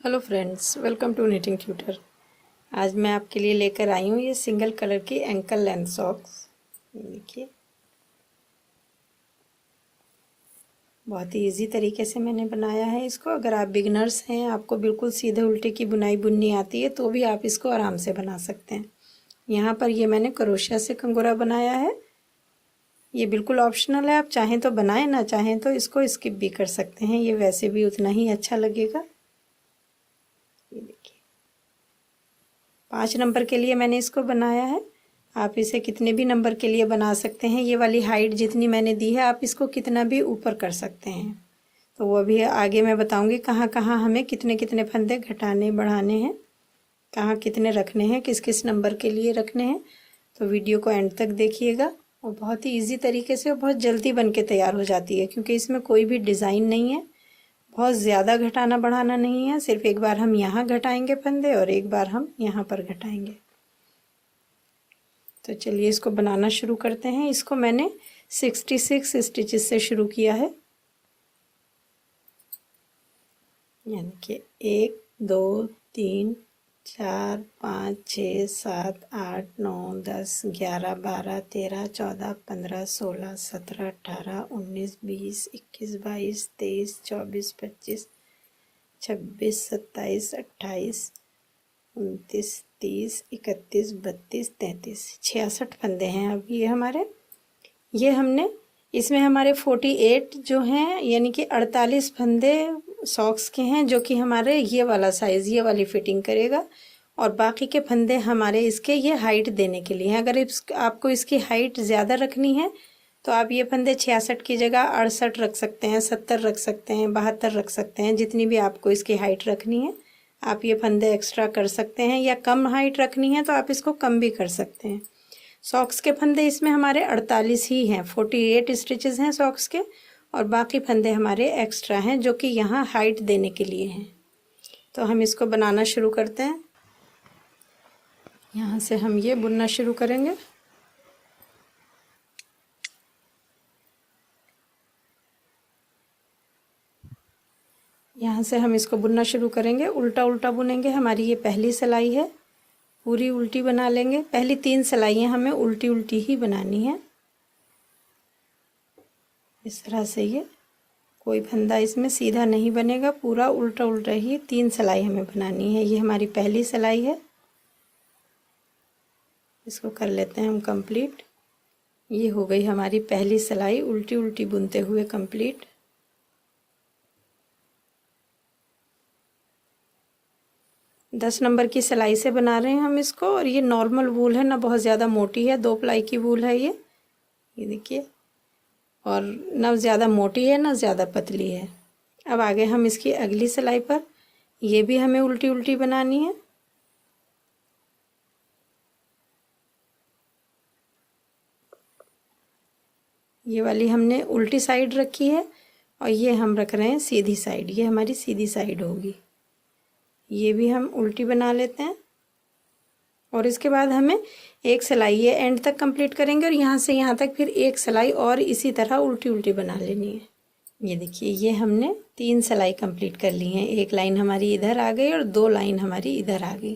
Hello friends, welcome to knitting tutor. आज मैं आपके लिए लेकर आई हूँ ये सिंगल कलर की एंकल लेंथ सॉक्स। देखिए, बहुत ही इजी तरीके से मैंने बनाया है इसको। अगर आप बिगनर्स हैं, आपको बिल्कुल सीधे उल्टे की बुनाई बुननी आती है, तो भी आप इसको आराम से बना सकते हैं। यहाँ पर ये मैंने क्रोशिया से कंगोरा बनाया है। ये बिल्कुल ऑप्शनल है, आप चाहें तो बनाएं, ना चाहें तो इसको स्किप भी कर सकते हैं। ये वैसे भी उतना ही अच्छा लगेगा। ये देखिए, 5 नंबर के लिए मैंने इसको बनाया है। आप इसे कितने भी नंबर के लिए बना सकते हैं। ये वाली हाइट जितनी मैंने दी है, आप इसको कितना भी ऊपर कर सकते हैं। तो वो अभी आगे मैं बताऊंगी कहाँ कहाँ हमें कितने कितने फंदे घटाने बढ़ाने हैं, कहाँ कितने रखने हैं, किस किस नंबर के लिए रखने हैं। तो वीडियो को एंड तक देखिएगा। और बहुत ही ईजी तरीके से और बहुत जल्दी बन के तैयार हो जाती है, क्योंकि इसमें कोई भी डिज़ाइन नहीं है, बहुत ज़्यादा घटाना बढ़ाना नहीं है। सिर्फ एक बार हम यहाँ घटाएंगे फंदे और एक बार हम यहाँ पर घटाएंगे। तो चलिए इसको बनाना शुरू करते हैं। इसको मैंने 66 स्टिचेस से शुरू किया है, यानी कि 1 2 3 4 5 6 7 8 9 10 11 12 13 14 15 16 17 18 19 20 21 22 23 24 25 26 27 28 29 30 31 32 33 66 फंदे हैं अब ये हमने इसमें हमारे 48 जो हैं, यानी कि 48 फंदे सॉक्स के हैं, जो कि हमारे ये वाला साइज़, ये वाली फिटिंग करेगा। और बाकी के फंदे हमारे इसके ये हाइट देने के लिए हैं। अगर आपको इसकी हाइट ज़्यादा रखनी है, तो आप ये फंदे 66 की जगह 68 रख सकते हैं, 70 रख सकते हैं, 72 रख सकते हैं। जितनी भी आपको इसकी हाइट रखनी है, आप ये फंदे एक्स्ट्रा कर सकते हैं। या कम हाइट रखनी है तो आप इसको कम भी कर सकते हैं। सॉक्स के फंदे इसमें हमारे 48 ही हैं, 48 स्टिचेस हैं सॉक्स के। और बाकी फंदे हमारे एक्स्ट्रा हैं, जो कि यहाँ हाइट देने के लिए हैं। तो हम इसको बनाना शुरू करते हैं। यहाँ से हम ये बुनना शुरू करेंगे। यहाँ से हम इसको बुनना शुरू करेंगे, उल्टा उल्टा बुनेंगे। हमारी ये पहली सिलाई है, पूरी उल्टी बना लेंगे। पहली 3 सिलाइयाँ हमें उल्टी उल्टी ही बनानी है। इस तरह से ये कोई फंदा इसमें सीधा नहीं बनेगा, पूरा उल्टा उल्टा ही 3 सिलाई हमें बनानी है। ये हमारी पहली सिलाई है, इसको कर लेते हैं हम कंप्लीट। ये हो गई हमारी पहली सिलाई उल्टी उल्टी बुनते हुए कंप्लीट। दस नंबर की सिलाई से बना रहे हैं हम इसको। और ये नॉर्मल वूल है, ना बहुत ज़्यादा मोटी है, 2 प्लाई की वूल है ये देखिए। और ना ज़्यादा मोटी है ना ज़्यादा पतली है। अब आगे हम इसकी अगली सिलाई पर, ये भी हमें उल्टी उल्टी बनानी है। ये वाली हमने उल्टी साइड रखी है और ये हम रख रहे हैं सीधी साइड। ये हमारी सीधी साइड होगी। ये भी हम उल्टी बना लेते हैं। और इसके बाद हमें एक सिलाई ये एंड तक कंप्लीट करेंगे, और यहाँ से यहाँ तक फिर एक सिलाई और इसी तरह उल्टी उल्टी बना लेनी है। ये देखिए, ये हमने 3 सिलाई कंप्लीट कर ली हैं। एक लाइन हमारी इधर आ गई और 2 लाइन हमारी इधर आ गई।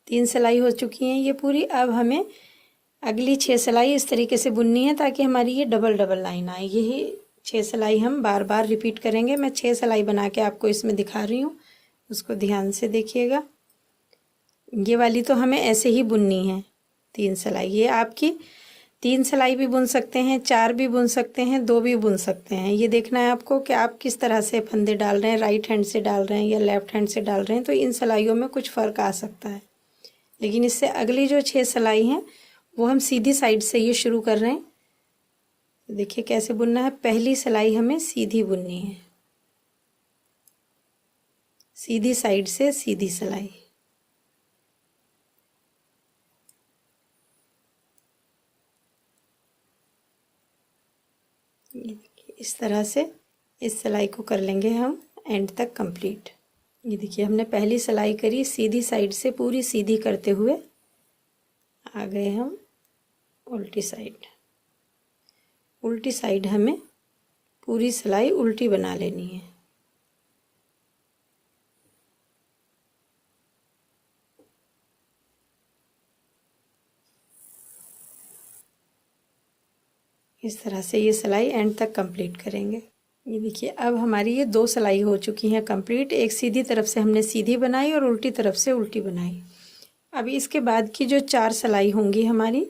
3 सिलाई हो चुकी हैं ये पूरी। अब हमें अगली 6 सिलाई इस तरीके से बुननी है, ताकि हमारी ये डबल डबल लाइन आए। यही 6 सिलाई हम बार बार रिपीट करेंगे। मैं 6 सिलाई बना के आपको इसमें दिखा रही हूँ, उसको ध्यान से देखिएगा। ये वाली तो हमें ऐसे ही बुननी है 3 सिलाई। ये आपकी 3 सिलाई भी बुन सकते हैं, 4 भी बुन सकते हैं, 2 भी बुन सकते हैं। ये देखना है आपको कि आप किस तरह से फंदे डाल रहे हैं, राइट हैंड से डाल रहे हैं या लेफ्ट हैंड से डाल रहे हैं। तो इन सिलाइयों में कुछ फ़र्क आ सकता है। लेकिन इससे अगली जो 6 सिलाई हैं, वो हम सीधी साइड से ये शुरू कर रहे हैं। देखिए कैसे बुनना है। पहली सिलाई हमें सीधी बुननी है, सीधी साइड से सीधी सिलाई। ये देखिए, इस तरह से इस सिलाई को कर लेंगे हम एंड तक कंप्लीट। ये देखिए, हमने पहली सिलाई करी सीधी साइड से, पूरी सीधी करते हुए आ गए हम उल्टी साइड। उल्टी साइड हमें पूरी सिलाई उल्टी बना लेनी है। इस तरह से ये सिलाई एंड तक कंप्लीट करेंगे। ये देखिए अब हमारी ये 2 सिलाई हो चुकी हैं कंप्लीट। एक सीधी तरफ से हमने सीधी बनाई और उल्टी तरफ से उल्टी बनाई। अभी इसके बाद की जो 4 सिलाई होंगी हमारी,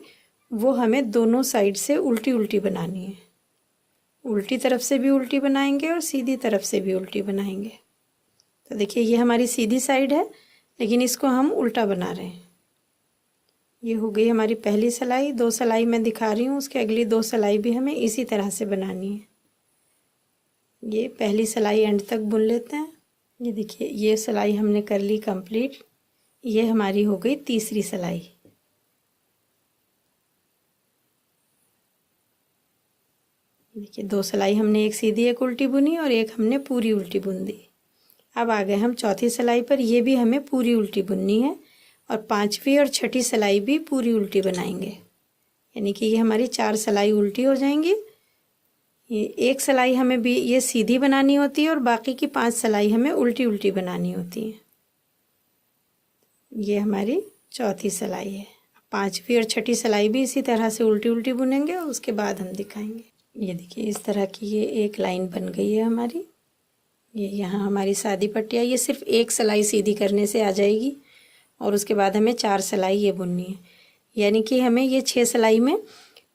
वो हमें दोनों साइड से उल्टी उल्टी बनानी है। उल्टी तरफ से भी उल्टी बनाएंगे और सीधी तरफ से भी उल्टी बनाएंगे। तो देखिए ये हमारी सीधी साइड है, लेकिन इसको हम उल्टा बना रहे हैं। ये हो गई हमारी पहली सिलाई। 2 सिलाई मैं दिखा रही हूँ, उसके अगली 2 सिलाई भी हमें इसी तरह से बनानी है। ये पहली सिलाई एंड तक बुन लेते हैं। ये देखिए ये सिलाई हमने कर ली कंप्लीट। ये हमारी हो गई तीसरी सिलाई। देखिए 2 सिलाई हमने एक सीधी एक उल्टी बुनी और एक हमने पूरी उल्टी बुन दी। अब आ गए हम चौथी सिलाई पर। ये भी हमें पूरी उल्टी बुननी है और 5वीं और 6ठी सिलाई भी पूरी उल्टी बनाएंगे। यानी कि ये हमारी 4 सिलाई उल्टी हो जाएंगी। ये एक सिलाई हमें भी ये सीधी बनानी होती है और बाकी की 5 सिलाई हमें उल्टी उल्टी बनानी होती है। ये हमारी चौथी सिलाई है। 5वीं और 6ठी सिलाई भी इसी तरह से उल्टी उल्टी बुनेंगे और उसके बाद हम दिखाएंगे। ये देखिए इस तरह की ये एक लाइन बन गई है हमारी। ये यहाँ हमारी सादी पट्टी है। ये सिर्फ एक सिलाई सीधी करने से आ जाएगी और उसके बाद हमें 4 सिलाई ये बुननी है। यानी कि हमें ये 6 सिलाई में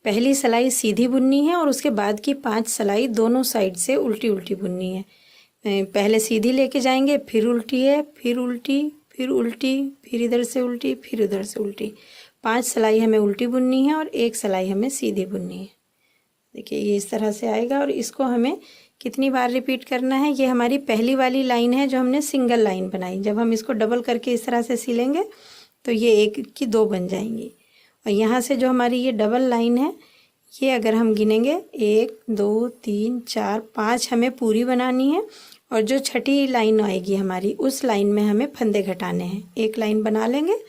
पहली सिलाई सीधी बुननी है और उसके बाद की 5 सिलाई दोनों साइड से उल्टी उल्टी बुननी है। पहले सीधी लेके जाएंगे, फिर उल्टी है, फिर उल्टी, फिर उल्टी, फिर इधर से उल्टी, फिर उधर से उल्टी। 5 सिलाई हमें उल्टी बुननी है और एक सिलाई हमें सीधी बुननी है। देखिए ये इस तरह से आएगा और इसको हमें कितनी बार रिपीट करना है। ये हमारी पहली वाली लाइन है जो हमने सिंगल लाइन बनाई। जब हम इसको डबल करके इस तरह से सिलेंगे तो ये 1 की 2 बन जाएंगी। और यहाँ से जो हमारी ये डबल लाइन है, ये अगर हम गिनेंगे 1 2 3 4 5 हमें पूरी बनानी है। और जो 6ठी लाइन आएगी हमारी, उस लाइन में हमें फंदे घटाने हैं। एक लाइन बना लेंगे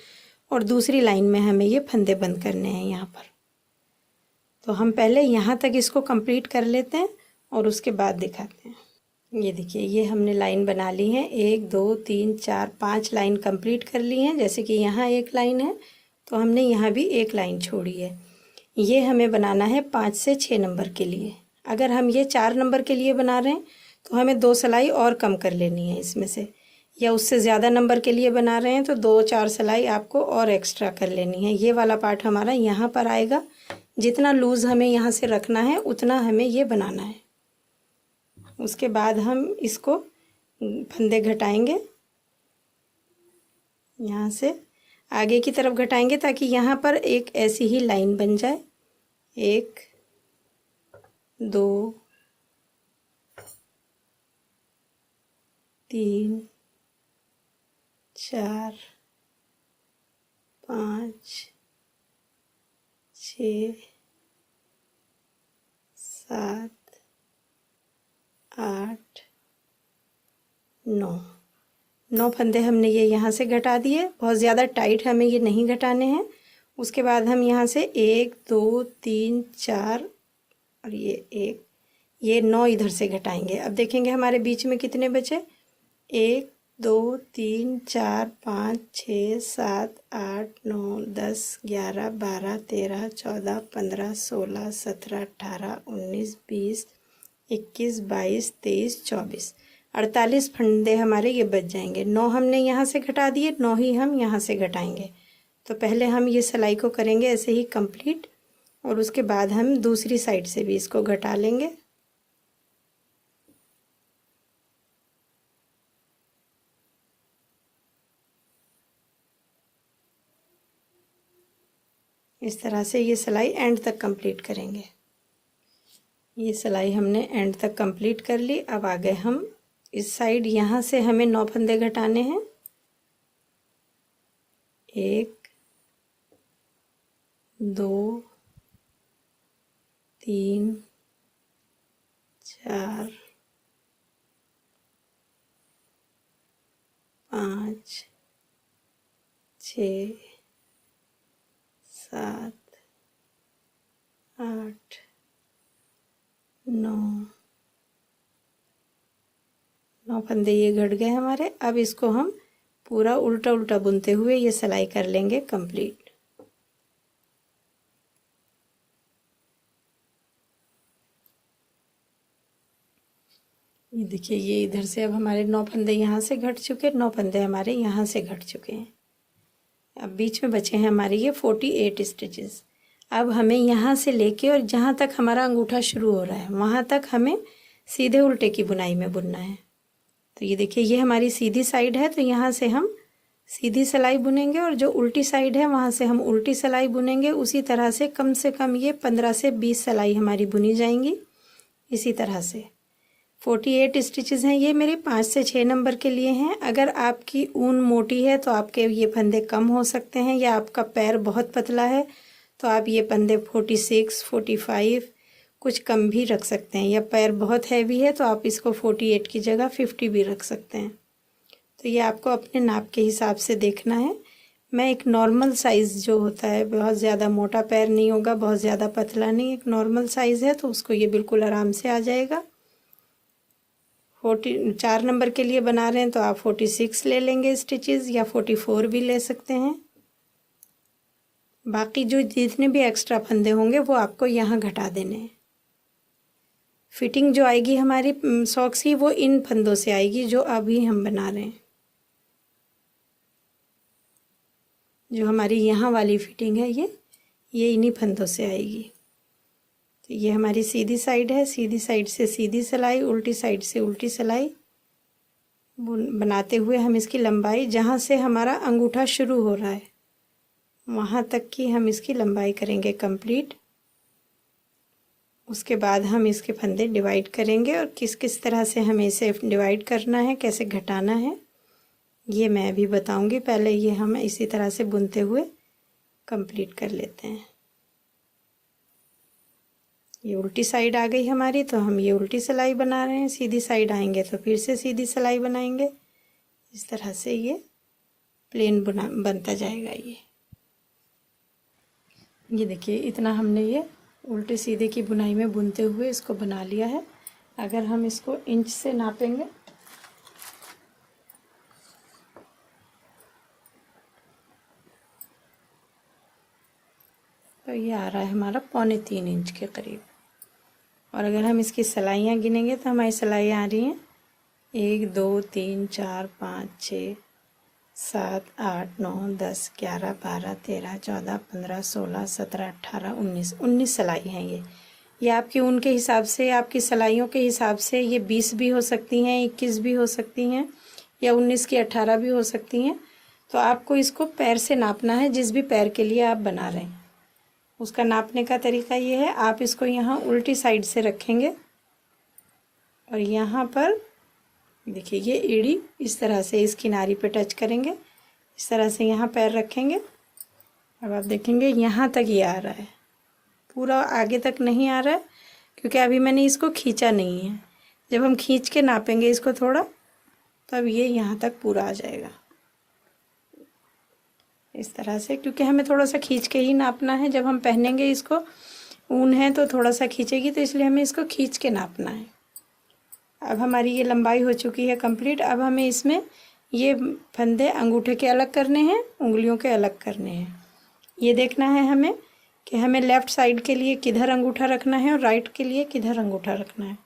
और दूसरी लाइन में हमें ये फंदे बंद करने हैं यहाँ पर। तो हम पहले यहाँ तक इसको कंप्लीट कर लेते हैं और उसके बाद दिखाते हैं। ये देखिए ये हमने लाइन बना ली है। 1 2 3 4 5 लाइन कंप्लीट कर ली हैं। जैसे कि यहाँ एक लाइन है तो हमने यहाँ भी एक लाइन छोड़ी है। ये हमें बनाना है 5 से 6 नंबर के लिए। अगर हम ये 4 नंबर के लिए बना रहे हैं तो हमें 2 सिलाई और कम कर लेनी है इसमें से, या उससे ज़्यादा नंबर के लिए बना रहे हैं तो 2-4 सिलाई आपको और एक्स्ट्रा कर लेनी है। ये वाला पार्ट हमारा यहाँ पर आएगा। जितना लूज़ हमें यहाँ से रखना है उतना हमें ये बनाना है। उसके बाद हम इसको फंदे घटाएंगे, यहाँ से आगे की तरफ घटाएंगे ताकि यहाँ पर एक ऐसी ही लाइन बन जाए। 1 2 3 4 5 6 7 8 9 फंदे हमने ये यहाँ से घटा दिए। बहुत ज़्यादा टाइट हमें ये नहीं घटाने हैं। उसके बाद हम यहाँ से 1 2 3 4 और ये 9 इधर से घटाएंगे। अब देखेंगे हमारे बीच में कितने बचे। 1 2 3 4 5 6 7 8 9 10 11 12 13 14 15 16 17 18 19 20 21 22 23 24 48 फंदे हमारे ये बच जाएंगे। 9 हमने यहाँ से घटा दिए, 9 ही हम यहाँ से घटाएंगे। तो पहले हम ये सिलाई को करेंगे ऐसे ही कंप्लीट और उसके बाद हम दूसरी साइड से भी इसको घटा लेंगे। इस तरह से ये सिलाई एंड तक कंप्लीट करेंगे। ये सिलाई हमने एंड तक कंप्लीट कर ली। अब आ गए हम इस साइड। यहाँ से हमें 9 फंदे घटाने हैं। 1 2 3 4 5 6 7 8 9 फंदे ये घट गए हमारे। अब इसको हम पूरा उल्टा उल्टा बुनते हुए ये सिलाई कर लेंगे कंप्लीट। ये देखिए, ये इधर से अब हमारे 9 फंदे यहाँ से घट चुके, 9 फंदे हमारे यहाँ से घट चुके हैं। अब बीच में बचे हैं हमारे ये 48 स्टिचेस। अब हमें यहाँ से लेके और जहाँ तक हमारा अंगूठा शुरू हो रहा है वहाँ तक हमें सीधे उल्टे की बुनाई में बुनना है। तो ये देखिए, ये हमारी सीधी साइड है, तो यहाँ से हम सीधी सिलाई बुनेंगे और जो उल्टी साइड है वहाँ से हम उल्टी सिलाई बुनेंगे। उसी तरह से कम ये 15 से 20 सिलाई हमारी बुनी जाएंगी। इसी तरह से 48 स्टिचेस हैं। ये मेरे 5 से 6 नंबर के लिए हैं। अगर आपकी ऊन मोटी है तो आपके ये फंदे कम हो सकते हैं, या आपका पैर बहुत पतला है तो आप ये फंदे 46, 45 कुछ कम भी रख सकते हैं, या पैर बहुत हैवी है तो आप इसको 48 की जगह 50 भी रख सकते हैं। तो ये आपको अपने नाप के हिसाब से देखना है। मैं एक नॉर्मल साइज़ जो होता है, बहुत ज़्यादा मोटा पैर नहीं होगा, बहुत ज़्यादा पतला नहीं, एक नॉर्मल साइज़ है तो उसको ये बिल्कुल आराम से आ जाएगा। 4 नंबर के लिए बना रहे हैं तो आप 46 ले लेंगे स्टिचेस, या 44 भी ले सकते हैं। बाकी जो जितने भी एक्स्ट्रा फंदे होंगे वो आपको यहाँ घटा देने हैं। फिटिंग जो आएगी हमारी सॉक्स की वो इन फंदों से आएगी जो अभी हम बना रहे हैं। जो हमारी यहाँ वाली फिटिंग है ये इन्हीं फंदों से आएगी। तो ये हमारी सीधी साइड है, सीधी साइड से सीधी सिलाई, उल्टी साइड से उल्टी सिलाई बनाते हुए हम इसकी लंबाई, जहाँ से हमारा अंगूठा शुरू हो रहा है वहाँ तक की हम इसकी लंबाई करेंगे कंप्लीट। उसके बाद हम इसके फंदे डिवाइड करेंगे और किस किस तरह से हमें इसे डिवाइड करना है, कैसे घटाना है, ये मैं भी बताऊंगी। पहले ये हम इसी तरह से बुनते हुए कंप्लीट कर लेते हैं। ये उल्टी साइड आ गई हमारी, तो हम ये उल्टी सिलाई बना रहे हैं। सीधी साइड आएंगे तो फिर से सीधी सिलाई बनाएंगे। इस तरह से ये प्लेन बनता जाएगा। ये देखिए, इतना हमने ये उल्टे सीधे की बुनाई में बुनते हुए इसको बना लिया है। अगर हम इसको इंच से नापेंगे तो ये आ रहा है हमारा 3.25 इंच के करीब। और अगर हम इसकी सिलाइयाँ गिनेंगे तो हमारी सिलाइयाँ आ रही हैं 1 2 3 4 5 6 7 8 9 10 11 12 13 14 15 16 17 18 19 सिलाई हैं। ये आपकी ऊन के हिसाब से, आपकी सिलाइयों के हिसाब से ये 20 भी हो सकती हैं, 21 भी हो सकती हैं, या 19 की 18 भी हो सकती हैं। तो आपको इसको पैर से नापना है, जिस भी पैर के लिए आप बना रहे हैं उसका नापने का तरीका ये है। आप इसको यहाँ उल्टी साइड से रखेंगे और यहाँ पर देखिए ये एड़ी इस तरह से इस किनारी पे टच करेंगे, इस तरह से यहाँ पैर रखेंगे। अब आप देखेंगे यहाँ तक ये आ रहा है, पूरा आगे तक नहीं आ रहा है क्योंकि अभी मैंने इसको खींचा नहीं है। जब हम खींच के नापेंगे इसको थोड़ा, तब ये यहाँ तक पूरा आ जाएगा इस तरह से, क्योंकि हमें थोड़ा सा खींच के ही नापना है। जब हम पहनेंगे इसको, ऊन है तो थोड़ा सा खींचेगी, तो इसलिए हमें इसको खींच के नापना है। अब हमारी ये लंबाई हो चुकी है कंप्लीट। अब हमें इसमें ये फंदे अंगूठे के अलग करने हैं, उंगलियों के अलग करने हैं। ये देखना है हमें कि हमें लेफ़्ट साइड के लिए किधर अंगूठा रखना है और राइट के लिए किधर अंगूठा रखना है।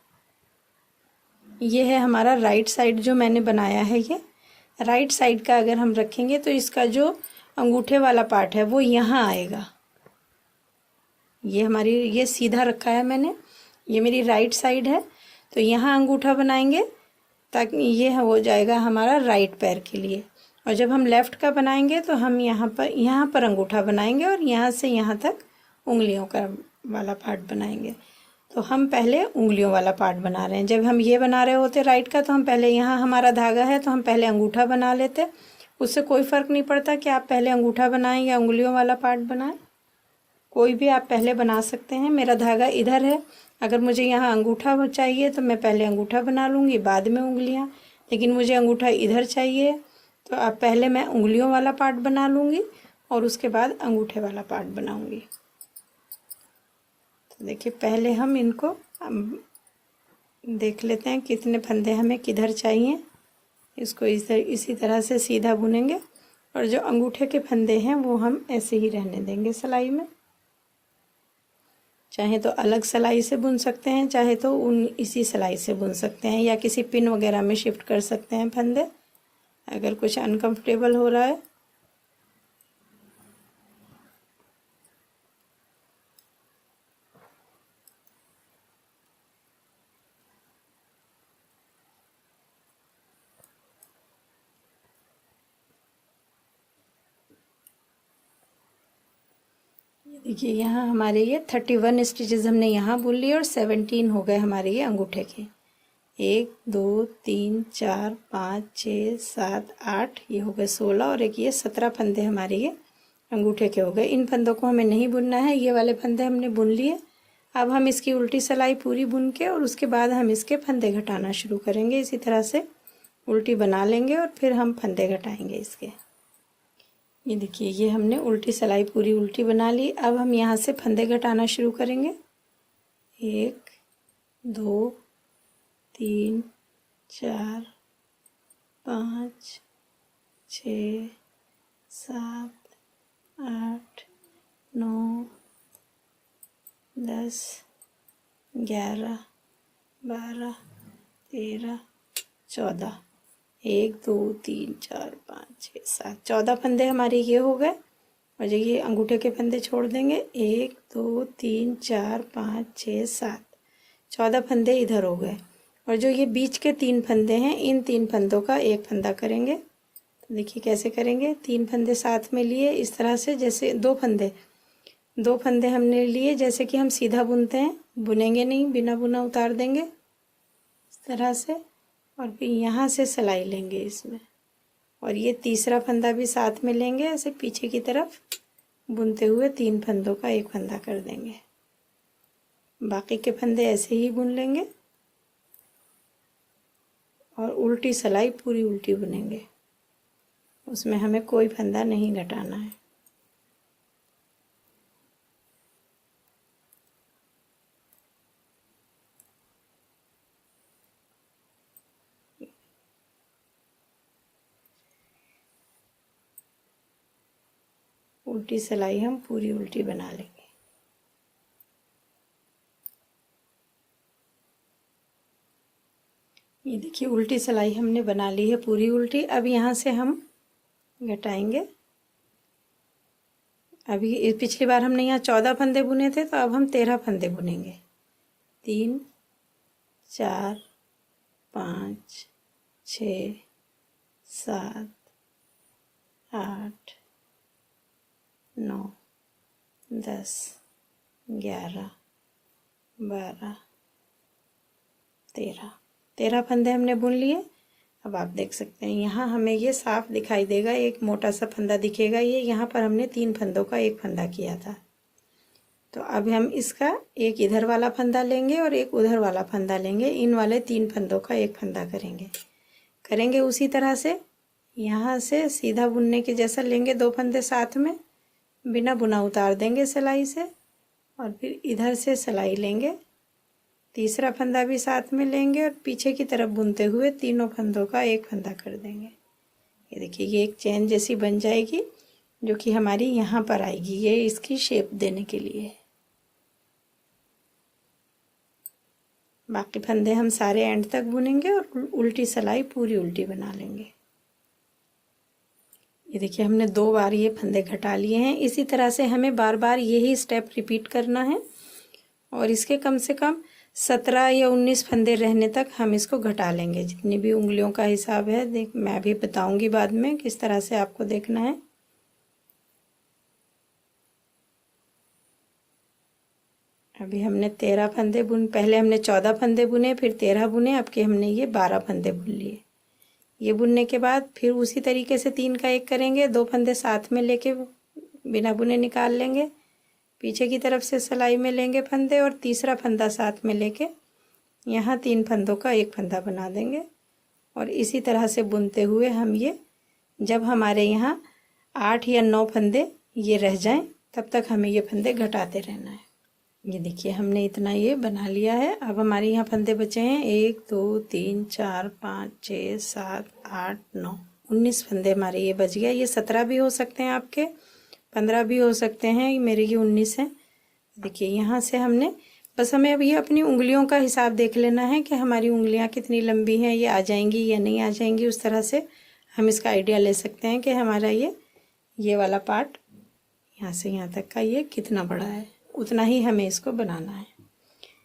ये है हमारा राइट साइड जो मैंने बनाया है। ये राइट साइड का अगर हम रखेंगे तो इसका जो अंगूठे वाला पार्ट है वो यहाँ आएगा। ये हमारी, ये सीधा रखा है मैंने, ये मेरी राइट साइड है, तो यहाँ अंगूठा बनाएंगे ताकि ये हो जाएगा हमारा राइट पैर के लिए। और जब हम लेफ़्ट का बनाएंगे तो हम यहाँ पर अंगूठा बनाएंगे और यहाँ से यहाँ तक उंगलियों का वाला पार्ट बनाएंगे। तो हम पहले उंगलियों वाला पार्ट बना रहे हैं। जब हम ये बना रहे होते राइट का, तो हम पहले, यहाँ हमारा धागा है तो हम पहले अंगूठा बना लेते। उससे कोई फ़र्क नहीं पड़ता कि आप पहले अंगूठा बनाएं या उंगलियों वाला पार्ट बनाएं, कोई भी आप पहले बना सकते हैं। मेरा धागा इधर है, अगर मुझे यहाँ अंगूठा चाहिए तो मैं पहले अंगूठा बना लूँगी, बाद में उंगलियाँ। लेकिन मुझे अंगूठा इधर चाहिए तो अब पहले मैं उंगलियों वाला पार्ट बना लूँगी और उसके बाद अंगूठे वाला पार्ट बनाऊँगी। तो देखिए, पहले हम इनको देख लेते हैं कितने फंदे हमें किधर चाहिए। इसको इसी तरह से सीधा बुनेंगे और जो अंगूठे के फंदे हैं वो हम ऐसे ही रहने देंगे सिलाई में। चाहे तो अलग सिलाई से बुन सकते हैं, चाहे तो इसी सिलाई से बुन सकते हैं, या किसी पिन वगैरह में शिफ्ट कर सकते हैं फंदे अगर कुछ अनकंफर्टेबल हो रहा है। देखिए यहाँ हमारे ये 31 स्टिचेस हमने यहाँ बुन लिए और 17 हो गए हमारे ये अंगूठे के। 1 2 3 4 5 6 7 8, ये हो गए 16, और एक ये 17 फंदे हमारे ये अंगूठे के हो गए। इन फंदों को हमें नहीं बुनना है, ये वाले फंदे हमने बुन लिए। अब हम इसकी उल्टी सिलाई पूरी बुन के और उसके बाद हम इसके फंदे घटाना शुरू करेंगे। इसी तरह से उल्टी बना लेंगे और फिर हम फंदे घटाएंगे इसके। ये देखिए ये हमने उल्टी सिलाई पूरी उल्टी बना ली। अब हम यहाँ से फंदे घटाना शुरू करेंगे। 1 2 3 4 5 6 7 8 9 10 11 12 13 14, 1 2 3 4 5 6 7, 14 फंदे हमारे ये हो गए। और जो ये अंगूठे के फंदे छोड़ देंगे, 1 2 3 4 5 6 7, 14 फंदे इधर हो गए। और जो ये बीच के 3 फंदे हैं, इन 3 फंदों का एक फंदा करेंगे। तो देखिए कैसे करेंगे। 3 फंदे साथ में लिए इस तरह से, जैसे 2 फंदे हमने लिए जैसे कि हम सीधा बुनते हैं, बुनेंगे नहीं, बिना बुना उतार देंगे इस तरह से, और फिर यहाँ से सिलाई लेंगे इसमें, और ये तीसरा फंदा भी साथ में लेंगे, ऐसे पीछे की तरफ बुनते हुए 3 फंदों का एक फंदा कर देंगे। बाकी के फंदे ऐसे ही बुन लेंगे और उल्टी सिलाई पूरी उल्टी बुनेंगे, उसमें हमें कोई फंदा नहीं घटाना है। उल्टी सिलाई हम पूरी उल्टी बना लेंगे। ये देखिए उल्टी सिलाई हमने बना ली है पूरी उल्टी। अब यहाँ से हम घटाएंगे। अभी पिछली बार हमने यहाँ 14 फंदे बुने थे, तो अब हम 13 फंदे बुनेंगे। 3 4 5 6 7 8 9 10 11 12 13 फंदे हमने बुन लिए। अब आप देख सकते हैं यहाँ हमें ये साफ दिखाई देगा, एक मोटा सा फंदा दिखेगा। ये यहाँ पर हमने 3 फंदों का एक फंदा किया था। तो अब हम इसका एक इधर वाला फंदा लेंगे और एक उधर वाला फंदा लेंगे। इन वाले 3 फंदों का एक फंदा करेंगे उसी तरह से। यहाँ से सीधा बुनने के जैसा लेंगे, 2 फंदे साथ में बिना बुना उतार देंगे सिलाई से, और फिर इधर से सिलाई लेंगे, तीसरा फंदा भी साथ में लेंगे और पीछे की तरफ बुनते हुए तीनों फंदों का एक फंदा कर देंगे। ये देखिए ये एक चेन जैसी बन जाएगी, जो कि हमारी यहाँ पर आएगी। ये इसकी शेप देने के लिए है। बाकी फंदे हम सारे एंड तक बुनेंगे और उल्टी सिलाई पूरी उल्टी बना लेंगे। ये देखिए हमने 2 बार ये फंदे घटा लिए हैं। इसी तरह से हमें बार बार यही स्टेप रिपीट करना है, और इसके कम से कम 17 या 19 फंदे रहने तक हम इसको घटा लेंगे। जितनी भी उंगलियों का हिसाब है, मैं भी बताऊंगी बाद में किस तरह से आपको देखना है। अभी हमने 13 फंदे पहले हमने 14 फंदे बुने, फिर 13 बुने, अब के हमने ये 12 फंदे बुन लिए। ये बुनने के बाद फिर उसी तरीके से 3 का एक करेंगे, 2 फंदे साथ में लेके बिना बुने निकाल लेंगे, पीछे की तरफ से सिलाई में लेंगे फंदे, और तीसरा फंदा साथ में लेके यहाँ 3 फंदों का एक फंदा बना देंगे। और इसी तरह से बुनते हुए हम ये, जब हमारे यहाँ 8 या 9 फंदे ये रह जाएं, तब तक हमें ये फंदे घटाते रहना है। ये देखिए हमने इतना ये बना लिया है। अब हमारे यहाँ फंदे बचे हैं 1 2 3 4 5 6 7 8 9 19 फंदे हमारे ये बच गए। ये 17 भी हो सकते हैं आपके, 15 भी हो सकते हैं, मेरे ये 19 हैं। देखिए यहाँ से हमने, बस हमें अब ये अपनी उंगलियों का हिसाब देख लेना है कि हमारी उंगलियां कितनी लंबी हैं, ये आ जाएंगी या नहीं आ जाएंगी। उस तरह से हम इसका आइडिया ले सकते हैं कि हमारा ये वाला पार्ट यहाँ से यहाँ तक का ये कितना बड़ा है, उतना ही हमें इसको बनाना है।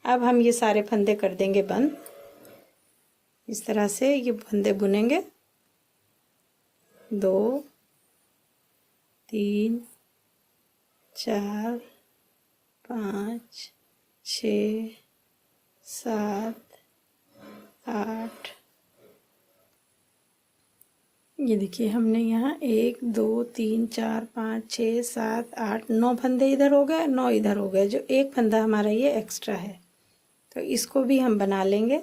अब हम ये सारे फंदे कर देंगे बंद। इस तरह से ये फंदे बुनेंगे, 2 3 4 5 6 7 8। ये देखिए हमने यहाँ 1 2 3 4 5 6 7 8 9 फंदे इधर हो गए, 9 इधर हो गए। जो एक फंदा हमारा ये एक्स्ट्रा है, तो इसको भी हम बना लेंगे।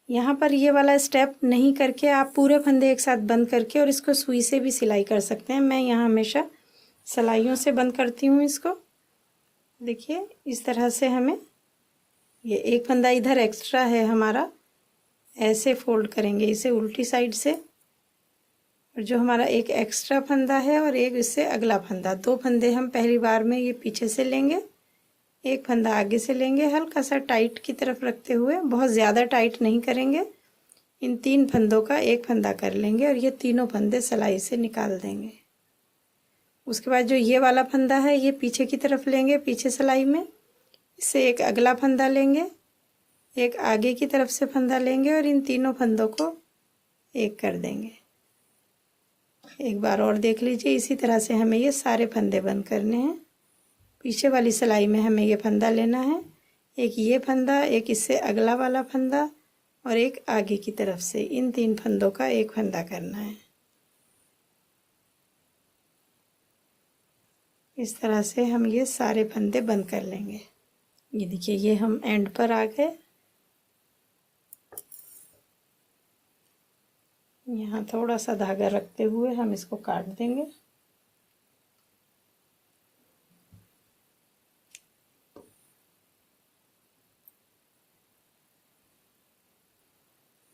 यहाँ पर ये वाला स्टेप नहीं करके आप पूरे फंदे एक साथ बंद करके और इसको सुई से भी सिलाई कर सकते हैं। मैं यहाँ हमेशा सिलाइयों से बंद करती हूँ इसको। देखिए इस तरह से हमें ये एक फंदा इधर एक्स्ट्रा है हमारा, ऐसे फोल्ड करेंगे इसे उल्टी साइड से, और जो हमारा एक एक्स्ट्रा फंदा है और एक इससे अगला फंदा, 2 फंदे हम पहली बार में ये पीछे से लेंगे, एक फंदा आगे से लेंगे, हल्का सा टाइट की तरफ रखते हुए, बहुत ज़्यादा टाइट नहीं करेंगे। इन 3 फंदों का एक फंदा कर लेंगे और ये तीनों फंदे सिलाई से निकाल देंगे। उसके बाद जो ये वाला फंदा है ये पीछे की तरफ लेंगे, पीछे सिलाई में, इससे एक अगला फंदा लेंगे, एक आगे की तरफ से फंदा लेंगे और इन तीनों फंदों को एक कर देंगे। एक बार और देख लीजिए, इसी तरह से हमें ये सारे फंदे बंद करने हैं। पीछे वाली सिलाई में हमें ये फंदा लेना है, एक ये फंदा, एक इससे अगला वाला फंदा और एक आगे की तरफ से, इन 3 फंदों का एक फंदा करना है। इस तरह से हम ये सारे फंदे बंद कर लेंगे। ये देखिए ये हम एंड पर आ गए। यहाँ थोड़ा सा धागा रखते हुए हम इसको काट देंगे।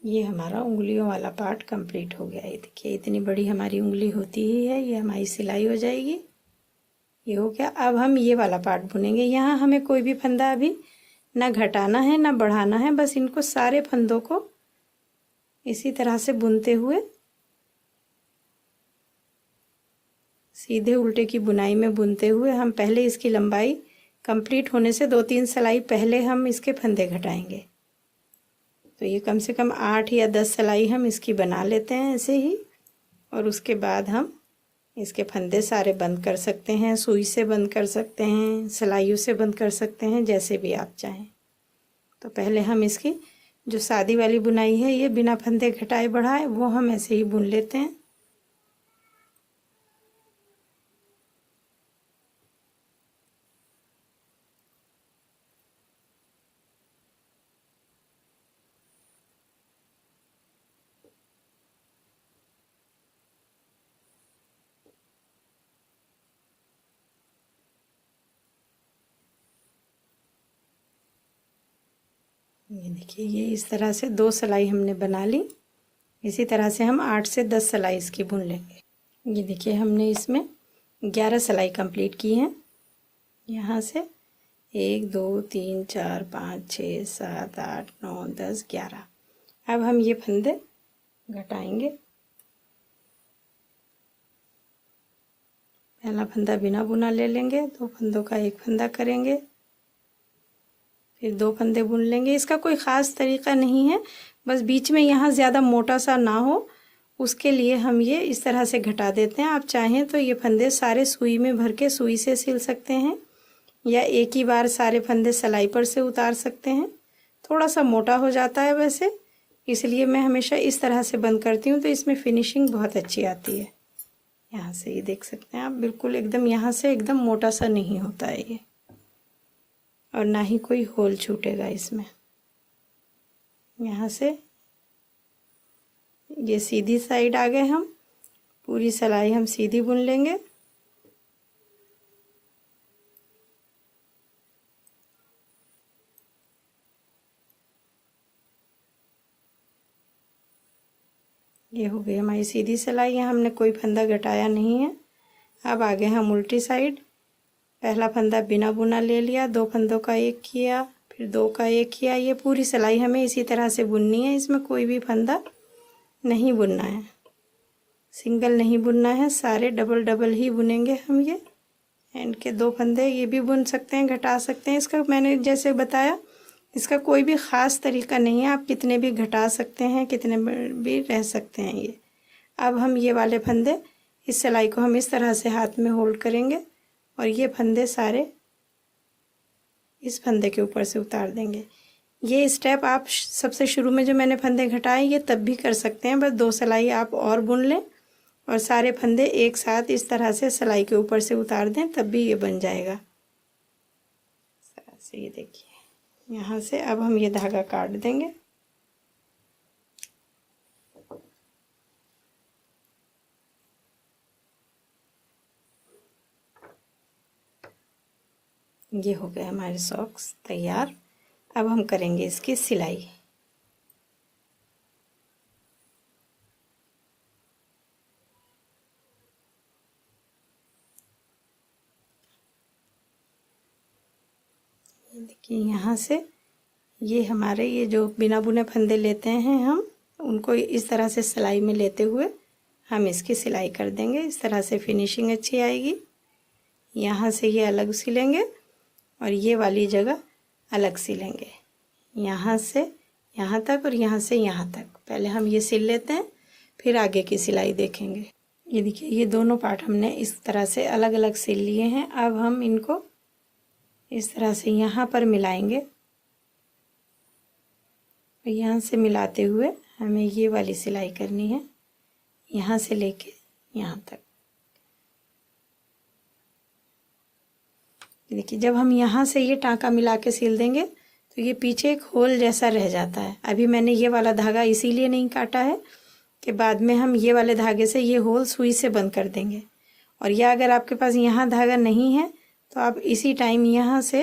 ये हमारा उंगलियों वाला पार्ट कंप्लीट हो गया। ये देखिए इतनी बड़ी हमारी उंगली होती ही है, ये हमारी सिलाई हो जाएगी। ये हो गया। अब हम ये वाला पार्ट बुनेंगे। यहाँ हमें कोई भी फंदा अभी ना घटाना है ना बढ़ाना है, बस इनको सारे फंदों को इसी तरह से बुनते हुए सीधे उल्टे की बुनाई में बुनते हुए हम पहले इसकी लंबाई कंप्लीट होने से 2-3 सिलाई पहले हम इसके फंदे घटाएंगे। तो ये कम से कम 8 या 10 सिलाई हम इसकी बना लेते हैं ऐसे ही, और उसके बाद हम इसके फंदे सारे बंद कर सकते हैं, सुई से बंद कर सकते हैं, सिलाइयों से बंद कर सकते हैं, जैसे भी आप चाहें। तो पहले हम इसकी जो सादी वाली बुनाई है ये बिना फंदे घटाए बढ़ाए वो हम ऐसे ही बुन लेते हैं। ये देखिए ये इस तरह से 2 सिलाई हमने बना ली। इसी तरह से हम 8 से 10 सिलाई इसकी बुन लेंगे। ये देखिए हमने इसमें 11 सिलाई कंप्लीट की हैं। यहाँ से 1 2 3 4 5 6 7 8 9 10 11। अब हम ये फंदे घटाएंगे। पहला फंदा बिना बुना ले लेंगे, 2 फंदों का एक फंदा करेंगे, फिर 2 फंदे बुन लेंगे। इसका कोई ख़ास तरीका नहीं है, बस बीच में यहाँ ज़्यादा मोटा सा ना हो उसके लिए हम ये इस तरह से घटा देते हैं। आप चाहें तो ये फंदे सारे सुई में भर के सुई से सिल सकते हैं, या एक ही बार सारे फंदे सिलाई पर से उतार सकते हैं। थोड़ा सा मोटा हो जाता है वैसे, इसलिए मैं हमेशा इस तरह से बंद करती हूँ, तो इसमें फिनिशिंग बहुत अच्छी आती है। यहाँ से ये देख सकते हैं आप, बिल्कुल एकदम यहाँ से एकदम मोटा सा नहीं होता है ये, और ना ही कोई होल छूटेगा इसमें। यहाँ से ये सीधी साइड आ गए, हम पूरी सिलाई हम सीधी बुन लेंगे। ये हो गई हमारी सीधी सिलाई, यहाँ हमने कोई फंदा घटाया नहीं है। अब आगे हम उल्टी साइड पहला फंदा बिना बुना ले लिया, 2 फंदों का एक किया, फिर 2 का एक किया। ये पूरी सिलाई हमें इसी तरह से बुननी है, इसमें कोई भी फंदा नहीं बुनना है, सिंगल नहीं बुनना है, सारे डबल डबल ही बुनेंगे हम। ये एंड के 2 फंदे ये भी बुन सकते हैं, घटा सकते हैं। इसका मैंने जैसे बताया, इसका कोई भी ख़ास तरीका नहीं है, आप कितने भी घटा सकते हैं, कितने भी रह सकते हैं ये। अब हम ये वाले फंदे, इस सिलाई को हम इस तरह से हाथ में होल्ड करेंगे और ये फंदे सारे इस फंदे के ऊपर से उतार देंगे। ये स्टेप आप सबसे शुरू में जो मैंने फंदे घटाए ये तब भी कर सकते हैं, बस 2 सिलाई आप और बुन लें और सारे फंदे एक साथ इस तरह से सिलाई के ऊपर से उतार दें, तब भी ये बन जाएगा। इस तरह से ये देखिए, यहाँ से अब हम ये धागा काट देंगे। ये हो गए हमारे सॉक्स तैयार। अब हम करेंगे इसकी सिलाई। ये देखिए, यहाँ से ये हमारे ये जो बिना बुने फंदे लेते हैं हम, उनको इस तरह से सिलाई में लेते हुए हम इसकी सिलाई कर देंगे। इस तरह से फिनिशिंग अच्छी आएगी। यहाँ से ये अलग सिलेंगे और ये वाली जगह अलग सिलेंगे, यहाँ से यहाँ तक और यहाँ से यहाँ तक। पहले हम ये सिल लेते हैं, फिर आगे की सिलाई देखेंगे। ये देखिए, ये दोनों पार्ट हमने इस तरह से अलग अलग सिल लिए हैं। अब हम इनको इस तरह से यहाँ पर मिलाएंगे और यहाँ से मिलाते हुए हमें ये वाली सिलाई करनी है, यहाँ से लेके यहाँ तक। देखिए, जब हम यहाँ से ये टाँका मिला के सिल देंगे तो ये पीछे एक होल जैसा रह जाता है। अभी मैंने ये वाला धागा इसीलिए नहीं काटा है कि बाद में हम ये वाले धागे से ये होल सुई से बंद कर देंगे। और या अगर आपके पास यहाँ धागा नहीं है तो आप इसी टाइम यहाँ से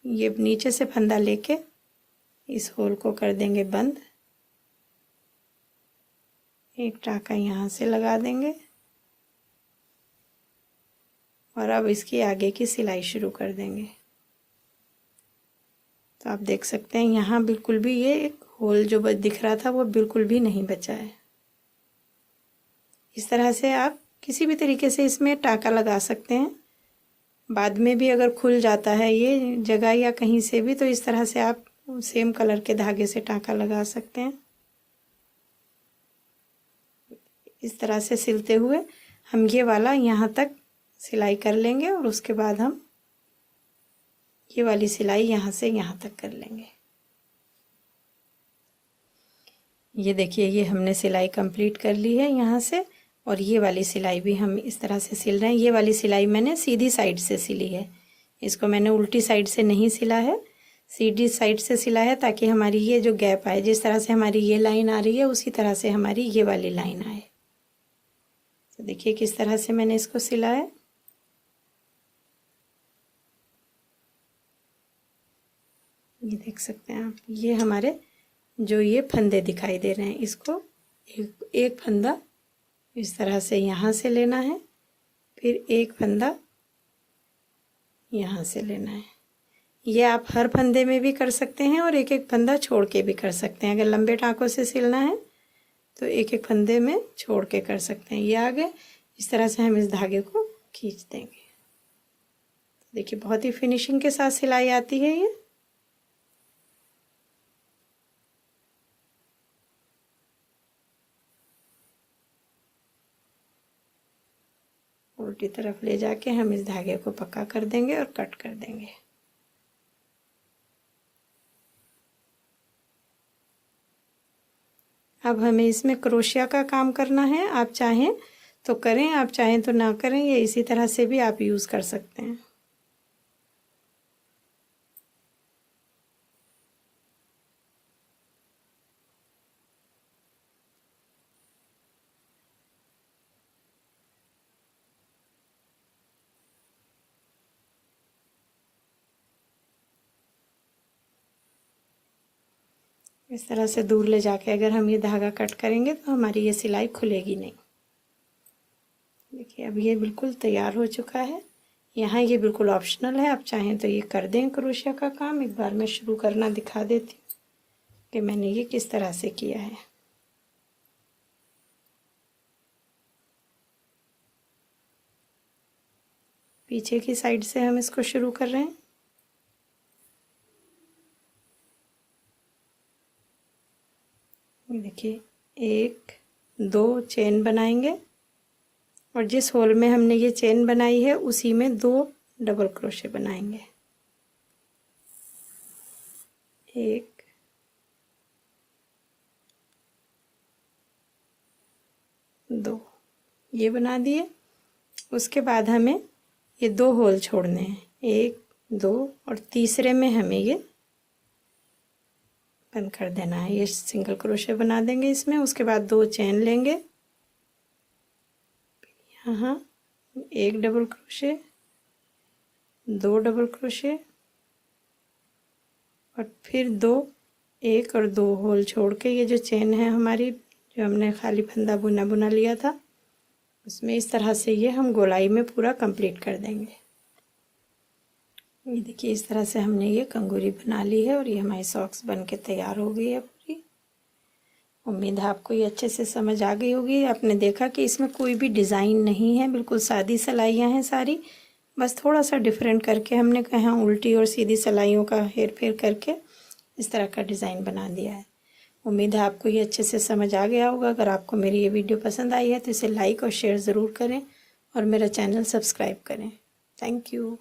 ये नीचे से फंदा लेके इस होल को कर देंगे बंद। एक टाँका यहाँ से लगा देंगे और अब इसकी आगे की सिलाई शुरू कर देंगे। तो आप देख सकते हैं यहाँ बिल्कुल भी ये एक होल जो दिख रहा था वो बिल्कुल भी नहीं बचा है। इस तरह से आप किसी भी तरीके से इसमें टाँका लगा सकते हैं। बाद में भी अगर खुल जाता है ये जगह या कहीं से भी, तो इस तरह से आप सेम कलर के धागे से टाँका लगा सकते हैं। इस तरह से सिलते हुए हम ये वाला यहाँ तक सिलाई कर लेंगे और उसके बाद हम ये वाली सिलाई यहाँ से यहाँ तक कर लेंगे। ये देखिए, ये हमने सिलाई कंप्लीट कर ली है यहाँ से, और ये वाली सिलाई भी हम इस तरह से सिल रहे हैं। ये वाली सिलाई मैंने सीधी साइड से सिली है, इसको मैंने उल्टी साइड से नहीं सिला है, सीधी साइड से सिला है ताकि हमारी ये जो गैप आए, जिस तरह से हमारी ये लाइन आ रही है उसी तरह से हमारी ये वाली लाइन आए। तो देखिए किस तरह से मैंने इसको सिला है। ये देख सकते हैं आप, ये हमारे जो ये फंदे दिखाई दे रहे हैं, इसको एक फंदा इस तरह से यहाँ से लेना है, फिर एक फंदा यहाँ से लेना है। ये आप हर फंदे में भी कर सकते हैं और एक एक फंदा छोड़ के भी कर सकते हैं। अगर लंबे टाँकों से सिलना है तो एक एक फंदे में छोड़ के कर सकते हैं। ये आगे इस तरह से हम इस धागे को खींच देंगे। देखिए, बहुत ही फिनिशिंग के साथ सिलाई आती है ये। उल्टी तरफ ले जाके हम इस धागे को पक्का कर देंगे और कट कर देंगे। अब हमें इसमें क्रोशिया का काम करना है। आप चाहें तो करें, आप चाहें तो ना करें, ये इसी तरह से भी आप यूज़ कर सकते हैं। इस तरह से दूर ले जाके अगर हम ये धागा कट करेंगे तो हमारी ये सिलाई खुलेगी नहीं। देखिए, अब ये बिल्कुल तैयार हो चुका है। यहाँ ये बिल्कुल ऑप्शनल है, आप चाहें तो ये कर दें क्रोशिया का काम। एक बार मैं शुरू करना दिखा देती हूँ कि मैंने ये किस तरह से किया है। पीछे की साइड से हम इसको शुरू कर रहे हैं। ये देखिए, 1 2 चेन बनाएंगे और जिस होल में हमने ये चेन बनाई है उसी में 2 डबल क्रोशे बनाएंगे। 1 2 ये बना दिए। उसके बाद हमें ये 2 होल छोड़ने हैं, 1 2 और तीसरे में हमें ये बंद कर देना है। ये सिंगल क्रोशे बना देंगे इसमें। उसके बाद 2 चेन लेंगे, यहाँ 1 डबल क्रोशे, 2 डबल क्रोशे और फिर 2 1 और 2 होल छोड़ के ये जो चेन है हमारी, जो हमने खाली फंदा बुना लिया था, उसमें इस तरह से ये हम गोलाई में पूरा कंप्लीट कर देंगे। ये देखिए, इस तरह से हमने ये कंगूरी बना ली है और ये हमारी सॉक्स बन के तैयार हो गई है पूरी। उम्मीद है आपको ये अच्छे से समझ आ गई होगी। आपने देखा कि इसमें कोई भी डिज़ाइन नहीं है, बिल्कुल सादी सिलाइयाँ हैं सारी। बस थोड़ा सा डिफरेंट करके हमने कहाँ उल्टी और सीधी सिलाइयों का हेर फेर करके इस तरह का डिज़ाइन बना दिया है। उम्मीद है आपको ये अच्छे से समझ आ गया होगा। अगर आपको मेरी ये वीडियो पसंद आई है तो इसे लाइक और शेयर ज़रूर करें और मेरा चैनल सब्सक्राइब करें। Thank you.